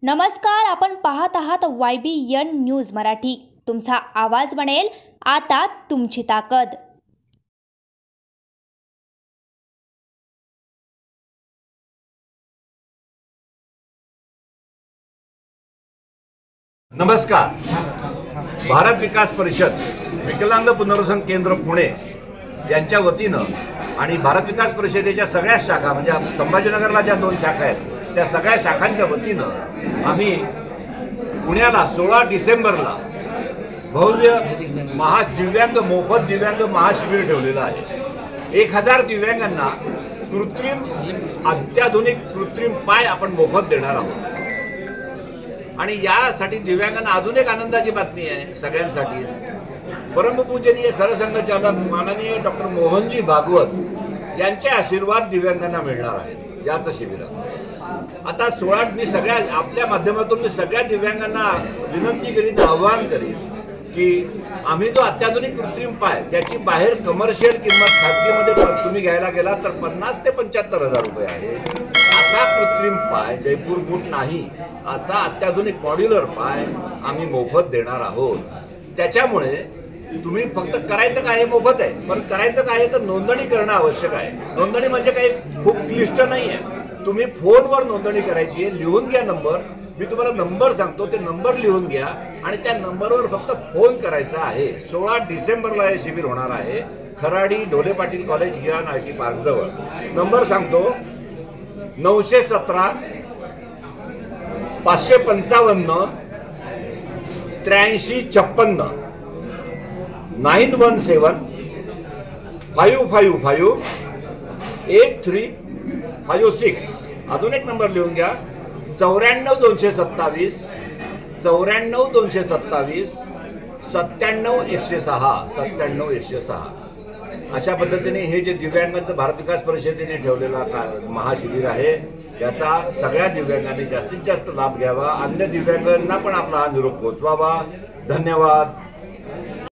नमस्कार, आपण पाहत आहात YBN न्यूज मराठी। तुमचा आवाज बनेल आता तुमची ताकद। नमस्कार। भारत विकास परिषद विकलांग पुनर्वसन केंद्र पुणे यांच्या वतीनं आणि भारत विकास परिषदेच्या सगळ्या शाखा म्हणजे संभाजीनगरला ज्या 2 शाखा आहेत त्या सगळ्या शाखांच्या वतीनं आम्ही पुण्याला 16 डिसेंबरला भव्य दिव्यांग मोफत दिव्यांग महाशिबिर ठेवलेलं आहे। 1000 दिव्यांगांना अत्याधुनिक कृत्रिम पाय आपण मोफत देणार आहोत। आणि यासाठी दिव्यांगांना अजून एक आनंदाची बातमी आहे सगळ्यांसाठी। परमपूजनीय सरसंघचालक माननीय डॉक्टर मोहनजी भागवत यांचे आशीर्वाद दिव्यांगांना मिळणार आहेत याच शिबिरात। आता 16 मी सगळ्या आपल्या माध्यमातून मी सगळ्या दिव्यांगांना विनंती करीन, आवाहन करीन की आम्ही जो अत्याधुनिक कृत्रिम पाय ज्याची बाहेर कमर्शियल किंमत खाजगीमध्ये तुम्ही घ्यायला गेला तर 50 ते 75 हजार रुपये आहे, असा कृत्रिम पाय जयपूर बूट नाही असा अत्याधुनिक मॉड्युलर पाय आम्ही मोफत देणार आहोत। त्याच्यामुळे तुम्ही फक्त करायचं काय मोफत आहे, पण करायचं काय तर नोंदणी करणं आवश्यक आहे। नोंदणी म्हणजे काही खूप क्लिष्ट नाही आहे। तुम्ही फोनवर नोंदणी करायची आहे, लिहून घ्या नंबर, मी तुम्हाला नंबर सांगतो, ते नंबर लिहून घ्या आणि त्या नंबरवर फक्त फोन करायचा आहे। 16 डिसेंबरला हे शिबिर होणार आहे खराडी ढोले पाटील कॉलेज हिरान IT पार्क जवळ। नंबर सांगतो 917 555 8356 917 555 8356। अजून एक नंबर लिहून घ्या 94 227 94 227 97 106 97 106। अशा पद्धतीने हे जे दिव्यांगांचं भारत विकास परिषदेने ठेवलेला महाशिबिर आहे याचा सगळ्या दिव्यांगांनी जास्तीत जास्त लाभ घ्यावा, अन्य दिव्यांगांना पण आपला हा निरोप पोहोचवावा। धन्यवाद।